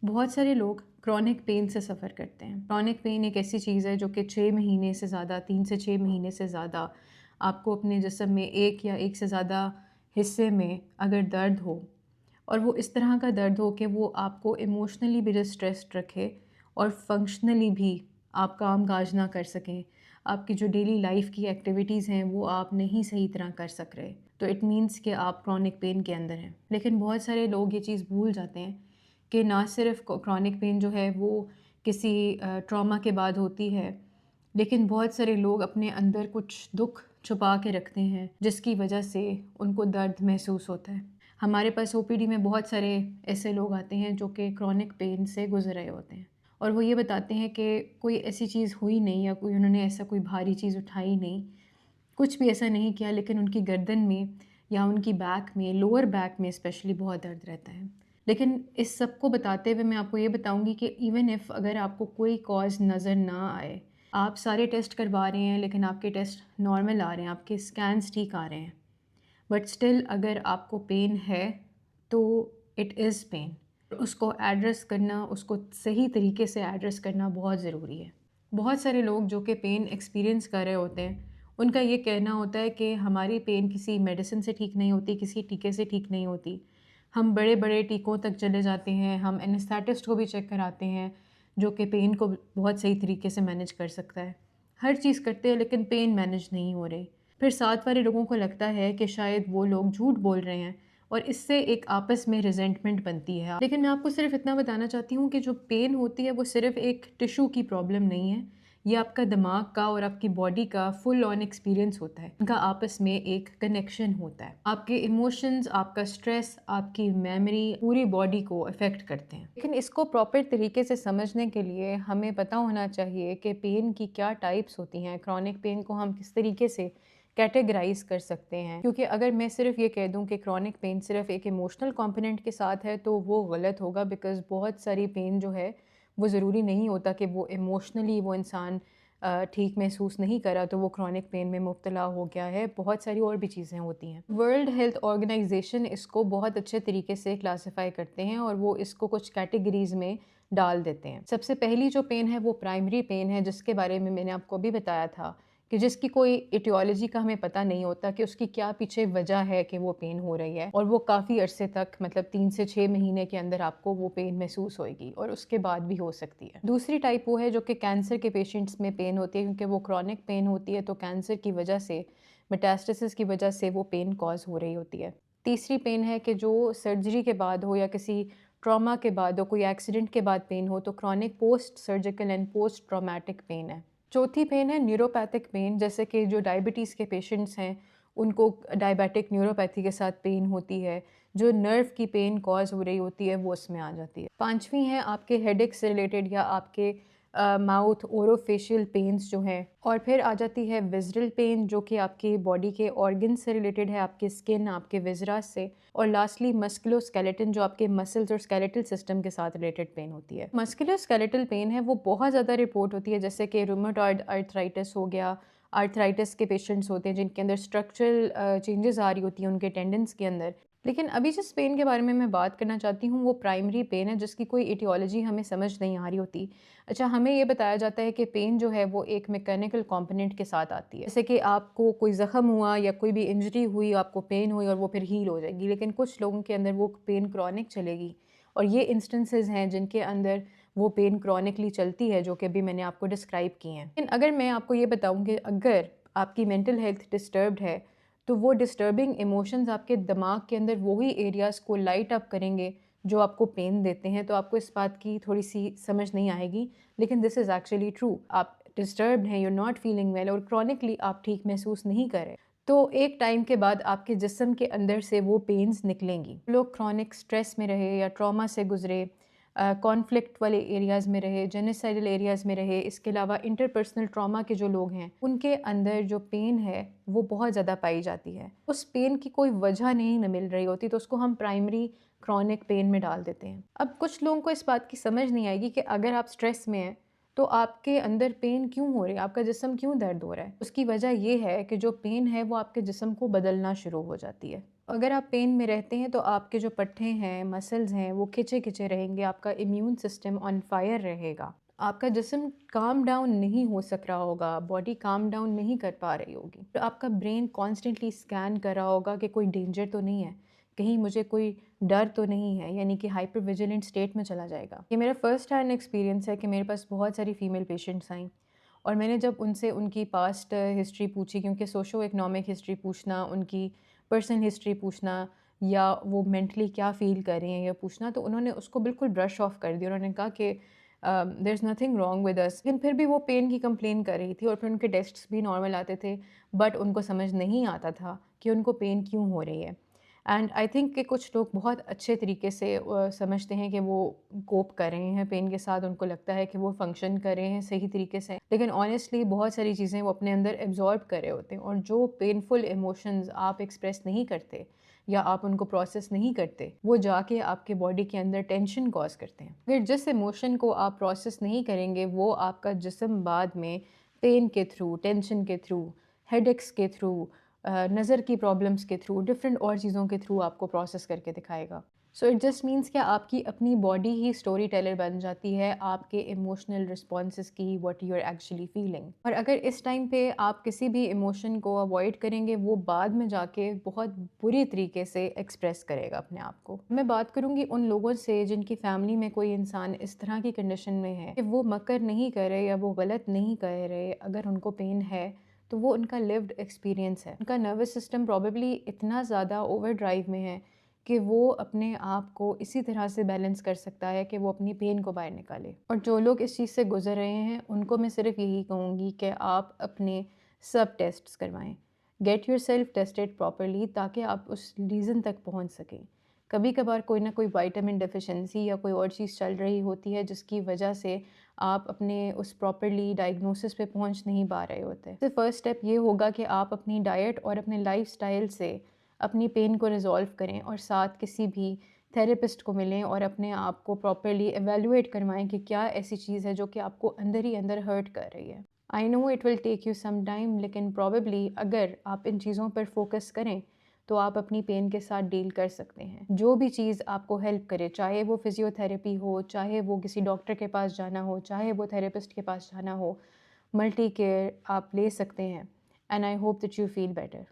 बहुत सारे लोग क्रॉनिक पेन से सफ़र करते हैं। क्रॉनिक पेन एक ऐसी चीज़ है जो कि 6 महीने से ज़्यादा 3 से 6 महीने से ज़्यादा आपको अपने जिस्म में एक या एक से ज़्यादा हिस्से में अगर दर्द हो और वो इस तरह का दर्द हो कि वो आपको इमोशनली भी डिस्ट्रेस्ड रखे और फंक्शनली भी आप काम काज ना कर सकें। आपकी जो डेली लाइफ की एक्टिविटीज़ हैं वो आप नहीं सही तरह कर सक रहे, तो इट मीन्स कि आप क्रॉनिक पेन के अंदर हैं। लेकिन बहुत सारे लोग ये चीज़ भूल जाते हैं कि ना सिर्फ क्रॉनिक पेन जो है वो किसी ट्रॉमा के बाद होती है, लेकिन बहुत सारे लोग अपने अंदर कुछ दुख छुपा के रखते हैं जिसकी वजह से उनको दर्द महसूस होता है। हमारे पास ओपीडी में बहुत सारे ऐसे लोग आते हैं जो कि क्रॉनिक पेन से गुजर रहे होते हैं और वो ये बताते हैं कि कोई ऐसी चीज़ हुई नहीं या कोई उन्होंने ऐसा कोई भारी चीज़ उठाई नहीं, कुछ भी ऐसा नहीं किया, लेकिन उनकी गर्दन में या उनकी बैक में, लोअर बैक में स्पेशली बहुत दर्द रहता है। लेकिन इस सब को बताते हुए मैं आपको ये बताऊंगी कि इवन इफ़ अगर आपको कोई कॉज नज़र ना आए, आप सारे टेस्ट करवा रहे हैं लेकिन आपके टेस्ट नॉर्मल आ रहे हैं, आपके स्कैन्स ठीक आ रहे हैं, बट स्टिल अगर आपको पेन है तो इट इज़ पेन। उसको एड्रेस करना, उसको सही तरीके से एड्रेस करना बहुत ज़रूरी है। बहुत सारे लोग जो कि पेन एक्सपीरियंस कर रहे होते हैं, उनका ये कहना होता है कि हमारी पेन किसी मेडिसिन से ठीक नहीं होती, किसी टीके से ठीक नहीं होती। हम बड़े बड़े टीकों तक चले जाते हैं, हम एनेस्थेटिस्ट को भी चेक कराते हैं जो कि पेन को बहुत सही तरीके से मैनेज कर सकता है। हर चीज़ करते हैं लेकिन पेन मैनेज नहीं हो रही। फिर साथ वाले लोगों को लगता है कि शायद वो लोग झूठ बोल रहे हैं और इससे एक आपस में रिजेंटमेंट बनती है। लेकिन मैं आपको सिर्फ इतना बताना चाहती हूँ कि जो पेन होती है वो सिर्फ एक टिश्यू की प्रॉब्लम नहीं है, ये आपका दिमाग का और आपकी बॉडी का फुल ऑन एक्सपीरियंस होता है। इनका आपस में एक कनेक्शन होता है। आपके इमोशंस, आपका स्ट्रेस, आपकी मेमोरी पूरी बॉडी को अफेक्ट करते हैं। लेकिन इसको प्रॉपर तरीके से समझने के लिए हमें पता होना चाहिए कि पेन की क्या टाइप्स होती हैं, क्रॉनिक पेन को हम किस तरीके से कैटेगराइज कर सकते हैं। क्योंकि अगर मैं सिर्फ ये कह दूं कि क्रॉनिक पेन सिर्फ एक इमोशनल कंपोनेंट के साथ है तो वो गलत होगा, बिकॉज बहुत सारी पेन जो है वो ज़रूरी नहीं होता कि वो इमोशनली वो इंसान ठीक महसूस नहीं करा तो वो क्रॉनिक पेन में मुब्तला हो गया है। बहुत सारी और भी चीज़ें होती हैं। वर्ल्ड हेल्थ ऑर्गेनाइजेशन इसको बहुत अच्छे तरीके से क्लासिफाई करते हैं और वो इसको कुछ कैटेगरीज में डाल देते हैं। सबसे पहली जो पेन है वो प्राइमरी पेन है, जिसके बारे में मैंने आपको अभी बताया था कि जिसकी कोई इटियोलॉजी का हमें पता नहीं होता कि उसकी क्या पीछे वजह है कि वो पेन हो रही है, और वो काफ़ी अरसे तक, मतलब 3 से 6 महीने के अंदर आपको वो पेन महसूस होएगी और उसके बाद भी हो सकती है। दूसरी टाइप वो है जो कि कैंसर के पेशेंट्स में पेन होती है, क्योंकि वो क्रॉनिक पेन होती है तो कैंसर की वजह से, मेटास्टेसिस की वजह से वो पेन कॉज हो रही होती है। तीसरी पेन है कि जो सर्जरी के बाद हो या किसी ट्रॉमा के बाद हो, कोई एक्सीडेंट के बाद पेन हो, तो chronic post surgical and post traumatic pain है। चौथी पेन है न्यूरोपैथिक पेन, जैसे कि जो डायबिटीज़ के पेशेंट्स हैं उनको डायबिटिक न्यूरोपैथी के साथ पेन होती है, जो नर्व की पेन कॉज हो रही होती है वो उसमें आ जाती है। पांचवी है आपके हेडेक से रिलेटेड या आपके माउथ ओरोफेशियल पेन्स जो हैं, और फिर आ जाती है विज़रल पेन जो कि आपकी बॉडी के ऑर्गन से रिलेटेड है, आपके स्किन, आपके विजरास से, और लास्टली मस्कुलोस्केलेटन जो आपके मसल्स और स्केलेटल सिस्टम के साथ रिलेटेड पेन होती है। मस्कुलोस्केलेटल पेन है वो बहुत ज़्यादा रिपोर्ट होती है, जैसे कि रूमेटॉइड आर्थराइटिस हो गया, आर्थराइटिस के पेशेंट्स होते हैं जिनके अंदर स्ट्रक्चरल चेंजेस आ रही होती हैं उनके टेंडेंस के अंदर। लेकिन अभी जिस पेन के बारे में मैं बात करना चाहती हूँ वो प्राइमरी पेन है, जिसकी कोई इटियोलॉजी हमें समझ नहीं आ रही होती। अच्छा, हमें ये बताया जाता है कि पेन जो है वो एक मैकेनिकल कंपोनेंट के साथ आती है, जैसे कि आपको कोई ज़ख्म हुआ या कोई भी इंजरी हुई, आपको पेन हुई और वो फिर हील हो जाएगी, लेकिन कुछ लोगों के अंदर वो पेन क्रॉनिक चलेगी, और ये इंस्टेंसेस हैं जिनके अंदर वो पेन क्रॉनिकली चलती है, जो कि अभी मैंने आपको डिस्क्राइब की हैं। लेकिन अगर मैं आपको ये बताऊँ कि अगर आपकी मेंटल हेल्थ डिस्टर्ब्ड है तो वो डिस्टर्बिंग इमोशंस आपके दिमाग के अंदर वही एरियाज़ को लाइट अप करेंगे जो आपको पेन देते हैं। तो आपको इस बात की थोड़ी सी समझ नहीं आएगी, लेकिन दिस इज़ एक्चुअली ट्रू। आप डिस्टर्ब्ड हैं, you are not feeling well, और क्रॉनिकली आप ठीक महसूस नहीं कर रहे, तो एक टाइम के बाद आपके जिस्म के अंदर से वो पेन्स निकलेंगी। लोग क्रॉनिक स्ट्रेस में रहे या ट्रॉमा से गुजरे, कॉन्फ्लिक्ट वाले एरियाज़ में रहे, जेनोसाइडल एरियाज़ में रहे, इसके अलावा इंटरपर्सनल ट्रॉमा के जो लोग हैं उनके अंदर जो पेन है वो बहुत ज़्यादा पाई जाती है। उस पेन की कोई वजह नहीं न मिल रही होती तो उसको हम प्राइमरी क्रॉनिक पेन में डाल देते हैं। अब कुछ लोगों को इस बात की समझ नहीं आएगी कि अगर आप स्ट्रेस में हैं तो आपके अंदर पेन क्यों हो रही है, आपका जिस्म क्यों दर्द हो रहा है। उसकी वजह ये है कि जो पेन है वो आपके जिस्म को बदलना शुरू हो जाती है। अगर आप पेन में रहते हैं तो आपके जो पट्टे हैं, मसल्स हैं, वो खिंचे-खिंचे रहेंगे, आपका इम्यून सिस्टम ऑन फायर रहेगा। आपका जिस्म काम डाउन नहीं हो सक रहा होगा, बॉडी काम डाउन नहीं कर पा रही होगी। तो आपका ब्रेन कॉन्स्टेंटली स्कैन कर रहा होगा कि कोई डेंजर तो नहीं है, कहीं मुझे कोई डर तो नहीं है, यानी कि हाइपर विजिलेंट स्टेट में चला जाएगा। ये मेरा फर्स्ट हैंड एक्सपीरियंस है कि मेरे पास बहुत सारी फीमेल पेशेंट्स आईं और मैंने जब उनसे उनकी पास्ट हिस्ट्री पूछी, क्योंकि सोशो इकोनॉमिक हिस्ट्री पूछना, उनकी पर्सनल हिस्ट्री पूछना या वो मेंटली क्या फ़ील कर रही हैं ये पूछना, तो उन्होंने उसको बिल्कुल ब्रश ऑफ कर दिया। उन्होंने कहा कि there is nothing wrong with us, लेकिन फिर भी वो पेन की कंप्लेन कर रही थी और फिर उनके टेस्ट्स भी नॉर्मल आते थे, बट उनको समझ नहीं आता था कि उनको पेन क्यों हो रही है। एंड आई थिंक कि कुछ लोग बहुत अच्छे तरीके से समझते हैं कि वो कोप कर रहे हैं पेन के साथ, उनको लगता है कि वो फंक्शन कर रहे हैं सही तरीके से, लेकिन ऑनेस्टली बहुत सारी चीज़ें वो अपने अंदर एब्जॉर्ब कर रहे होते हैं, और जो पेनफुल इमोशंस आप एक्सप्रेस नहीं करते या आप उनको प्रोसेस नहीं करते, वो जाके आपके बॉडी के अंदर टेंशन कॉज करते हैं। फिर जिस इमोशन को आप प्रोसेस नहीं करेंगे, वो आपका जिस्म बाद में पेन के थ्रू, टेंशन के थ्रू, हेडेक्स के थ्रू, नज़र की प्रॉब्लम्स के थ्रू, डिफरेंट और चीज़ों के थ्रू आपको प्रोसेस करके दिखाएगा। सो इट जस्ट मीन्स कि आपकी अपनी बॉडी ही स्टोरी टेलर बन जाती है आपके इमोशनल रिस्पॉन्सेज की, what you are actually feeling. और अगर इस टाइम पे आप किसी भी इमोशन को अवॉइड करेंगे, वो बाद में जाके बहुत बुरी तरीके से एक्सप्रेस करेगा अपने आप को। मैं बात करूँगी उन लोगों से जिनकी फैमिली में कोई इंसान इस तरह की कंडीशन में है कि वो मकर नहीं कर रहे या वो गलत नहीं कर रहे, अगर उनको पेन है तो वो उनका लिव्ड एक्सपीरियंस है। उनका नर्वस सिस्टम प्रॉबेबली इतना ज़्यादा ओवर ड्राइव में है कि वो अपने आप को इसी तरह से बैलेंस कर सकता है कि वो अपनी पेन को बाहर निकाले। और जो लोग इस चीज़ से गुजर रहे हैं, उनको मैं सिर्फ यही कहूँगी कि आप अपने सब टेस्ट्स करवाएं, get your self tested properly, ताकि आप उस रीज़न तक पहुँच सकें। कभी कभार कोई ना कोई विटामिन डेफिशिएंसी या कोई और चीज़ चल रही होती है जिसकी वजह से आप अपने उस प्रॉपरली डायग्नोसिस पे पहुंच नहीं पा रहे होते। तो फर्स्ट स्टेप ये होगा कि आप अपनी डाइट और अपने लाइफस्टाइल से अपनी पेन को रिजॉल्व करें और साथ किसी भी थेरेपिस्ट को मिलें और अपने आप को प्रॉपरली एवेलुएट करवाएं कि क्या ऐसी चीज़ है जो कि आपको अंदर ही अंदर हर्ट कर रही है। I know it will take you some time, लेकिन प्रॉबेबली अगर आप इन चीज़ों पर फोकस करें तो आप अपनी पेन के साथ डील कर सकते हैं। जो भी चीज़ आपको हेल्प करे, चाहे वो फिजियोथेरेपी हो, चाहे वो किसी डॉक्टर के पास जाना हो, चाहे वो थेरेपिस्ट के पास जाना हो, मल्टी केयर आप ले सकते हैं। And I hope that you feel better.